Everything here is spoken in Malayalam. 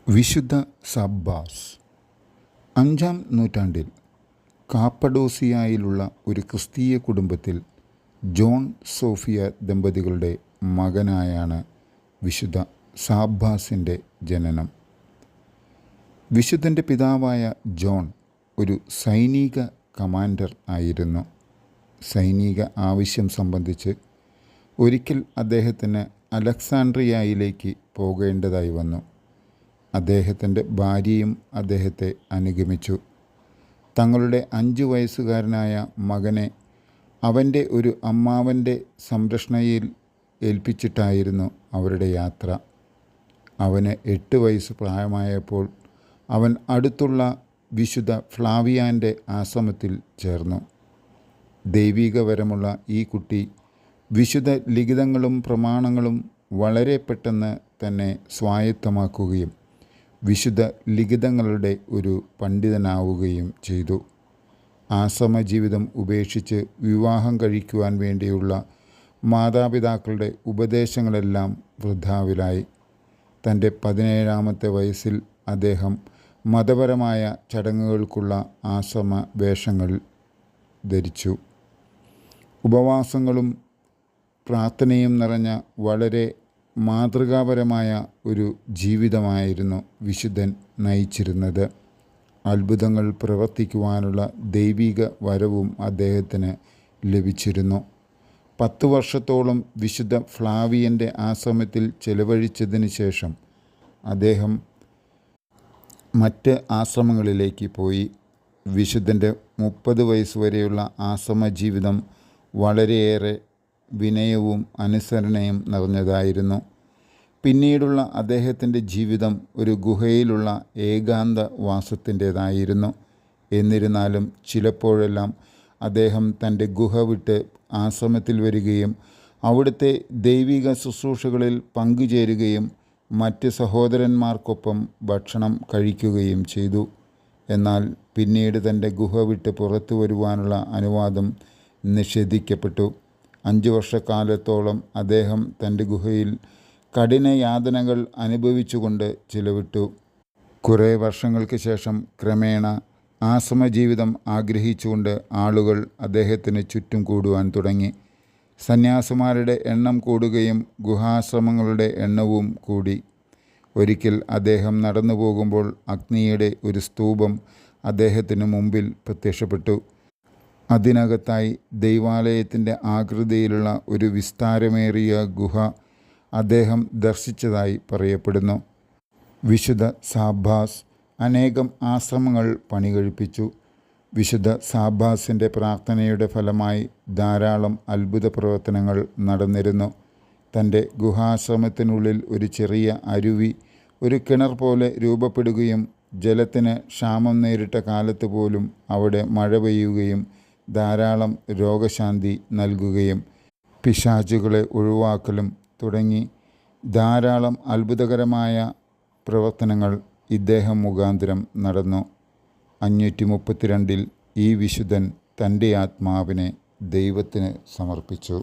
വിശുദ്ധ സബ്ബാസ് 5-ാം നൂറ്റാണ്ടിൽ കാപ്പഡോസിയയിലുള്ള ഒരു ക്രിസ്തീയ കുടുംബത്തിൽ ജോൺ സോഫിയ ദമ്പതികളുടെ മകനായാണ് വിശുദ്ധ സാബ്ബാസിൻ്റെ ജനനം. വിശുദ്ധൻ്റെ പിതാവായ ജോൺ ഒരു സൈനിക കമാൻഡർ ആയിരുന്നു. സൈനിക ആവശ്യം സംബന്ധിച്ച് ഒരിക്കൽ അദ്ദേഹത്തിന് അലക്സാണ്ട്രിയയിലേക്ക് പോകേണ്ടതായി വന്നു. അദ്ദേഹത്തിൻ്റെ ഭാര്യയും അദ്ദേഹത്തെ അനുഗമിച്ചു. തങ്ങളുടെ 5 വയസ്സുകാരനായ മകനെ അവൻ്റെ ഒരു അമ്മാവൻ്റെ സംരക്ഷണയിൽ ഏൽപ്പിച്ചിട്ടായിരുന്നു അവരുടെ യാത്ര. അവന് 8 വയസ്സ് പ്രായമായപ്പോൾ അവൻ അടുത്തുള്ള വിശുദ്ധ ഫ്ലാവിയാൻ്റെ ആശ്രമത്തിൽ ചേർന്നു. ദൈവികവരമുള്ള ഈ കുട്ടി വിശുദ്ധ ലിഖിതങ്ങളും പ്രമാണങ്ങളും വളരെ പെട്ടെന്ന് തന്നെ സ്വായത്തമാക്കുകയും വിശുദ്ധ ലിഖിതങ്ങളുടെ ഒരു പണ്ഡിതനാവുകയും ചെയ്തു. ആശ്രമജീവിതം ഉപേക്ഷിച്ച് വിവാഹം കഴിക്കുവാൻ വേണ്ടിയുള്ള മാതാപിതാക്കളുടെ ഉപദേശങ്ങളെല്ലാം വൃഥാവിലായി. തൻ്റെ 17-ാമത്തെ വയസ്സിൽ അദ്ദേഹം മതപരമായ ചടങ്ങുകൾക്കുള്ള ആശ്രമ വേഷങ്ങൾ ധരിച്ചു. ഉപവാസങ്ങളും പ്രാർത്ഥനയും നിറഞ്ഞ വളരെ മാതൃകാപരമായ ഒരു ജീവിതമായിരുന്നു വിശുദ്ധൻ നയിച്ചിരുന്നത്. അത്ഭുതങ്ങൾ പ്രവർത്തിക്കുവാനുള്ള ദൈവിക വരവും അദ്ദേഹത്തിന് ലഭിച്ചിരുന്നു. 10 വർഷത്തോളം വിശുദ്ധ ഫ്ലാവിയൻ്റെ ആശ്രമത്തിൽ ചെലവഴിച്ചതിന് ശേഷം അദ്ദേഹം മറ്റ് ആശ്രമങ്ങളിലേക്ക് പോയി. വിശുദ്ധൻ്റെ 30 വയസ്സ് വരെയുള്ള ആശ്രമ ജീവിതം വളരെയേറെ വിനയവും അനുസരണയും നിറഞ്ഞതായിരുന്നു. പിന്നീടുള്ള അദ്ദേഹത്തിൻ്റെ ജീവിതം ഒരു ഗുഹയിലുള്ള ഏകാന്ത വാസത്തിൻ്റേതായിരുന്നു. എന്നിരുന്നാലും ചിലപ്പോഴെല്ലാം അദ്ദേഹം തൻ്റെ ഗുഹ വിട്ട് ആശ്രമത്തിൽ വരികയും അവിടുത്തെ ദൈവിക ശുശ്രൂഷകളിൽ പങ്കുചേരുകയും മറ്റ് സഹോദരന്മാർക്കൊപ്പം ഭക്ഷണം കഴിക്കുകയും ചെയ്തു. എന്നാൽ പിന്നീട് തൻ്റെ ഗുഹ വിട്ട് പുറത്തു വരുവാനുള്ള അനുവാദം നിഷേധിക്കപ്പെട്ടു. 5 വർഷക്കാലത്തോളം അദ്ദേഹം തൻ്റെ ഗുഹയിൽ കഠിന യാതനകൾ അനുഭവിച്ചുകൊണ്ട് ചിലവിട്ടു. കുറേ വർഷങ്ങൾക്ക് ശേഷം ക്രമേണ ആശ്രമജീവിതം ആഗ്രഹിച്ചുകൊണ്ട് ആളുകൾ അദ്ദേഹത്തിന് ചുറ്റും കൂടുവാൻ തുടങ്ങി. സന്യാസിമാരുടെ എണ്ണം കൂടുകയും ഗുഹാശ്രമങ്ങളുടെ എണ്ണവും കൂടി. ഒരിക്കൽ അദ്ദേഹം നടന്നു പോകുമ്പോൾ അഗ്നിയുടെ ഒരു സ്തൂപം അദ്ദേഹത്തിന് മുമ്പിൽ പ്രത്യക്ഷപ്പെട്ടു. അതിനകത്തായി ദൈവാലയത്തിൻ്റെ ആകൃതിയിലുള്ള ഒരു വിസ്താരമേറിയ ഗുഹ അദ്ദേഹം ദർശിച്ചതായി പറയപ്പെടുന്നു. വിശുദ്ധ സാബ്ബാസ് അനേകം ആശ്രമങ്ങൾ പണികഴിപ്പിച്ചു. വിശുദ്ധ സാബ്ബാസിൻ്റെ പ്രാർത്ഥനയുടെ ഫലമായി ധാരാളം അത്ഭുത പ്രവർത്തനങ്ങൾ നടന്നിരുന്നു. തൻ്റെ ഗുഹാശ്രമത്തിനുള്ളിൽ ഒരു ചെറിയ അരുവി ഒരു കിണർ പോലെ രൂപപ്പെടുകയും ജലത്തിന് ക്ഷാമം നേരിട്ട കാലത്ത് പോലും അവിടെ മഴ പെയ്യുകയും ധാരാളം രോഗശാന്തി നൽകുകയും പിശാചുകളെ ഒഴിവാക്കലും തുടങ്ങി ധാരാളം അത്ഭുതകരമായ പ്രവർത്തനങ്ങൾ ഇദ്ദേഹം മുഖാന്തരം നടന്നു. 532 ഈ വിശുദ്ധൻ തൻ്റെ ആത്മാവിനെ ദൈവത്തിന് സമർപ്പിച്ചു.